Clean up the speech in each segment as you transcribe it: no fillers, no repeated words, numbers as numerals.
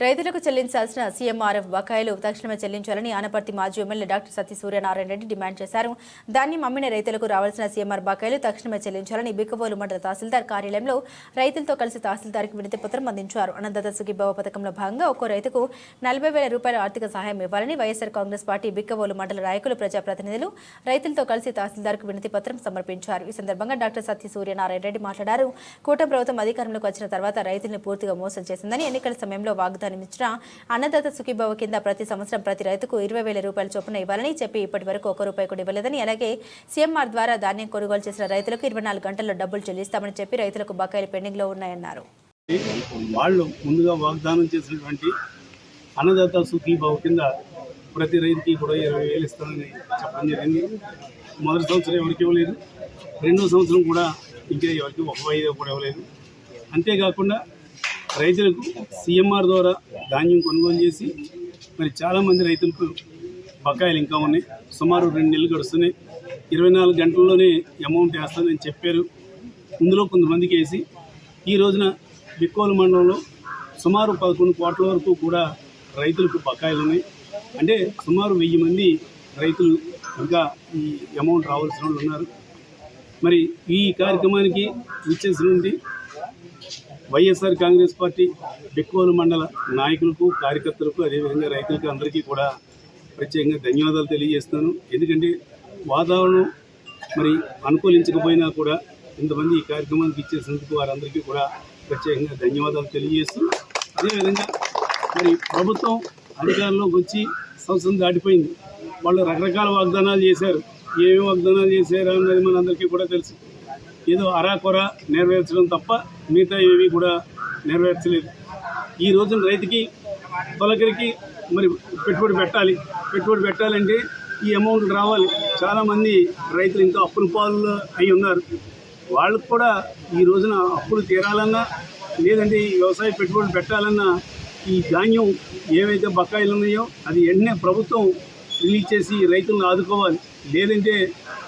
రైతులకు చెల్లించాల్సిన సీఎంఆర్ఎఫ్ బకాయిలు తక్షణమే చెల్లించాలని ఆనపర్తి మాజీ ఎమ్మెల్యే డాక్టర్ సత్య సూర్యనారాయణ రెడ్డి డిమాండ్ చేశారు. ధాన్యం అమ్మిన రైతులకు రావాల్సిన సీఎంఆర్ బకాయిలు తక్షణమే చెల్లించాలని బిక్కవోలు మండల తహసీల్దార్ కార్యాలయంలో రైతులతో కలిసి తహసీల్దార్కి వినతి పత్రం అందించారు. అన్నదాత సుఖీభవ పథకంలో భాగంగా ఒక్కో రైతుకు 40,000 రూపాయల ఆర్థిక సహాయం ఇవ్వాలని వైఎస్ఆర్ కాంగ్రెస్ పార్టీ బిక్కవోలు మండల నాయకులు, ప్రజాప్రతినిధులు రైతులతో కలిసి తహసీల్దార్కు వినతి పత్రం సమర్పించారు. ఈ సందర్భంగా డాక్టర్ సత్య సూర్యనారాయణ రెడ్డి మాట్లాడారు. కూటమి ప్రభుత్వం అధికారంలోకి వచ్చిన తర్వాత రైతులను పూర్తిగా మోసం చేసిందని, ఎన్నికల సమయంలో వాగ్దానం ఇచ్చిన అన్నదాత సుఖీభవ కింద ప్రతి సంవత్సరం ప్రతి రైతుకు 20,000 రూపాయల చొప్పున ఇవ్వాలని చెప్పి ఇప్పటి వరకు 1 రూపాయి కూడా ఇవ్వలేదని, అలాగే సీఎంఆర్ ద్వారా ధాన్యం కొనుగోలు చేసిన రైతులకు 24 గంటల్లో డబ్బులు చెల్లిస్తామని చెప్పి రైతులకు బకాయిలు పెండింగ్ లో ఉన్నాయన్నారు. వాళ్ళు ముందుగా వాగ్దానం చేసినటువంటి అన్నదాత సుఖీభవ కింద ప్రతి రైతుకి కూడా 20,000 ఇస్తామని చెప్పడం జరిగింది. మొదటి సంవత్సరం ఎవరికి ఇవ్వలేదు, రెండో సంవత్సరం కూడా ఇంకా ఎవరికి 1,000 కూడా ఇవ్వలేదు. అంతేకాకుండా రైతులకు సీఎంఆర్ ద్వారా ధాన్యం కొనుగోలు చేసి మరి చాలామంది రైతులకు బకాయిలు ఇంకా ఉన్నాయి. సుమారు 2 నెలలు గడుస్తున్నాయి. 24 గంటల్లోనే అమౌంట్ వేస్తానని చెప్పారు. ఇందులో కొంతమందికి వేసి ఈ రోజున బిక్కోలు మండలంలో సుమారు 11 కోట్ల వరకు కూడా రైతులకు బకాయిలు ఉన్నాయి. అంటే సుమారు 1000 మంది రైతులు ఇంకా ఈ అమౌంట్ రావాల్సిన వాళ్ళు ఉన్నారు. మరి ఈ కార్యక్రమానికి ఇచ్చేసినటువంటి వైఎస్ఆర్ కాంగ్రెస్ పార్టీ బిక్కోలు మండల నాయకులకు, కార్యకర్తలకు, అదేవిధంగా రైతులకు అందరికీ కూడా ప్రత్యేకంగా ధన్యవాదాలు తెలియజేస్తాను. ఎందుకంటే వాతావరణం మరి అనుకూలించకపోయినా కూడా ఇంతమంది ఈ కార్యక్రమానికి ఇచ్చేసినందుకు వారందరికీ కూడా ప్రత్యేకంగా ధన్యవాదాలు తెలియజేస్తూ, అదేవిధంగా మరి ప్రభుత్వం అధికారంలోకి వచ్చి సంవత్సరం దాటిపోయింది. వాళ్ళు రకరకాల వాగ్దానాలు చేశారు. ఏమేమి వాగ్దానాలు చేశారు అన్నది మనందరికీ కూడా తెలుసు. ఏదో అరాకొర నెరవేర్చడం తప్ప మిగతా ఏవి కూడా నెరవేర్చలేదు. ఈ రోజున రైతుకి తొలకరికి మరి పెట్టుబడి పెట్టాలంటే ఈ అమౌంట్ రావాలి. చాలామంది రైతులు ఇంకా అప్పుల పాలు అయి ఉన్నారు. వాళ్ళకు కూడా ఈ రోజున అప్పులు తీరాలన్నా, లేదంటే ఈ వ్యవసాయ పెట్టుబడులు పెట్టాలన్నా ఈ ధాన్యం ఏవైతే బకాయిలు ఉన్నాయో అది వెంటనే ప్రభుత్వం రిలీజ్ చేసి రైతులను ఆదుకోవాలి. లేదంటే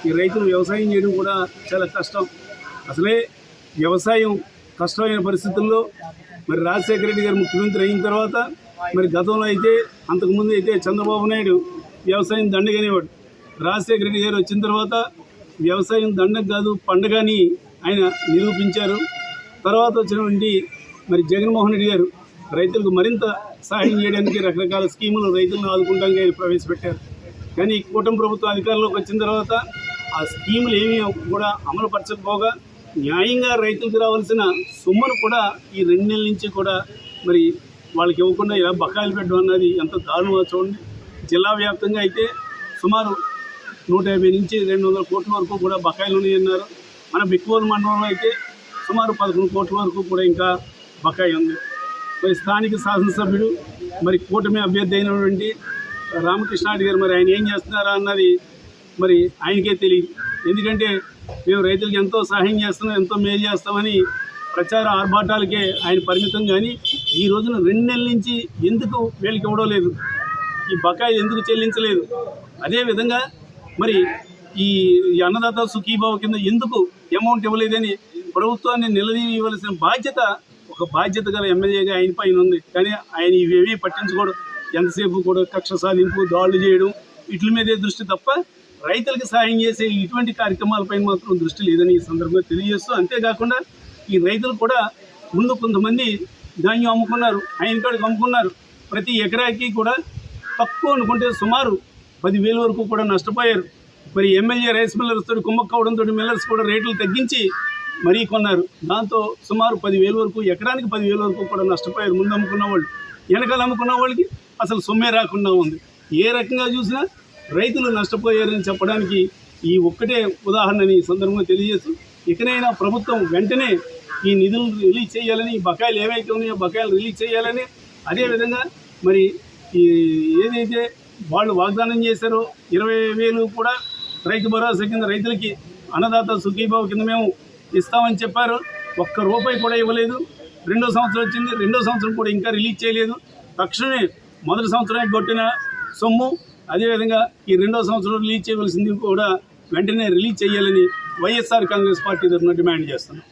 ఈ రైతులు వ్యవసాయం చేయడం కూడా చాలా కష్టం. అసలే వ్యవసాయం కష్టమైన పరిస్థితుల్లో మరి రాజశేఖర రెడ్డి గారు ముఖ్యమంత్రి అయిన తర్వాత, మరి గతంలో అయితే అంతకుముందు అయితే చంద్రబాబు నాయుడు వ్యవసాయం దండగనేవాడు. రాజశేఖర రెడ్డి గారు వచ్చిన తర్వాత వ్యవసాయం దండగ కాదు పండగ అని ఆయన నిరూపించారు. తర్వాత వచ్చినటువంటి మరి జగన్మోహన్ రెడ్డి గారు రైతులకు మరింత సహాయం చేయడానికి రకరకాల స్కీములు రైతులను ఆదుకుంటానికి ఆయన ప్రవేశపెట్టారు. కానీ కూటమి ప్రభుత్వం అధికారంలోకి వచ్చిన తర్వాత ఆ స్కీములు ఏమీ కూడా అమలుపరచకపోగా న్యాయంగా రైతులకు రావాల్సిన సొమ్మును కూడా ఈ 2 నెలల నుంచి కూడా మరి వాళ్ళకి ఇవ్వకుండా ఇలా బకాయిలు పెట్టడం అన్నది ఎంత దారుణమో చూడండి. జిల్లా వ్యాప్తంగా అయితే సుమారు 150 నుంచి 200 కోట్ల వరకు కూడా బకాయిలు ఉన్నాయన్నారు. మన బిక్కోలు మండలంలో అయితే సుమారు 11 కోట్ల వరకు కూడా ఇంకా బకాయి ఉంది. మరి స్థానిక శాసనసభ్యుడు మరి కూటమి అభ్యర్థి అయినటువంటి రామకృష్ణారెడ్డి గారు మరి ఆయన ఏం చేస్తున్నారా అన్నది మరి ఆయనకే తెలియదు. ఎందుకంటే మేము రైతులకు ఎంతో సహాయం చేస్తున్నాం, ఎంతో మేలు చేస్తామని ప్రచార ఆర్భాటాలకే ఆయన పరిమితం. కానీ ఈ రోజున 2 నెలల నుంచి ఎందుకు వీళ్ళకి ఇవ్వడం లేదు, ఈ బకాయిలు ఎందుకు చెల్లించలేదు, అదేవిధంగా మరి ఈ అన్నదాత సుఖీభావ కింద ఎందుకు అమౌంట్ ఇవ్వలేదని ప్రభుత్వాన్ని నిలదీయవలసిన బాధ్యత ఒక బాధ్యత గల ఎమ్మెల్యేగా ఆయన పైన ఉంది. కానీ ఆయన ఇవేమీ పట్టించుకోవడం, ఎంతసేపు కూడా కక్ష సాధింపు, దాడులు చేయడం వీటి మీదే దృష్టి తప్ప రైతులకు సహాయం చేసే ఇటువంటి కార్యక్రమాలపైన మాత్రం దృష్టి లేదని ఈ సందర్భంగా తెలియజేస్తూ, అంతేకాకుండా ఈ రైతులు కూడా ముందు కొంతమంది ధాన్యం అమ్ముకున్నారు, ఆయన కాడికి అమ్ముకున్నారు. ప్రతి ఎకరాకి కూడా తక్కువ అనుకుంటే సుమారు 10,000 వరకు కూడా నష్టపోయారు. మరి ఎమ్మెల్యే రైస్ మిల్లర్స్ తోటి కుమ్మక్కవడంతో మిల్లర్స్ కూడా రేట్లు తగ్గించి మరీ కొన్నారు. దాంతో సుమారు 10,000 వరకు, ఎకరానికి 10,000 వరకు కూడా నష్టపోయారు ముందు అమ్ముకున్న వాళ్ళు. వెనకాల అమ్ముకున్న వాళ్ళకి అసలు సొమ్మే రాకుండా ఉంది. ఏ రకంగా చూసినా రైతులు నష్టపోయారని చెప్పడానికి ఈ ఒక్కటే ఉదాహరణని ఈ సందర్భంగా తెలియజేస్తూ, ఇకనైనా ప్రభుత్వం వెంటనే ఈ నిధులు రిలీజ్ చేయాలని, ఈ బకాయిలు ఏవైతే ఉన్నాయో బకాయిలు రిలీజ్ చేయాలని, అదేవిధంగా మరి ఈ ఏదైతే వాళ్ళు వాగ్దానం చేశారో 20,000 కూడా రైతు భరోసా కింద రైతులకి అన్నదాత సుఖీభావ కింద మేము ఇస్తామని చెప్పారు. 1 రూపాయి కూడా ఇవ్వలేదు. రెండో సంవత్సరం వచ్చింది, రెండో సంవత్సరం కూడా ఇంకా రిలీజ్ చేయలేదు. తక్షణమే మొదటి సంవత్సరానికి కొట్టిన సొమ్ము అదేవిధంగా ఈ రెండో సంవత్సరం రిలీజ్ చేయవలసింది కూడా వెంటనే రిలీజ్ చేయాలని వైఎస్ఆర్ కాంగ్రెస్ పార్టీ తరఫున డిమాండ్ చేస్తున్నాం.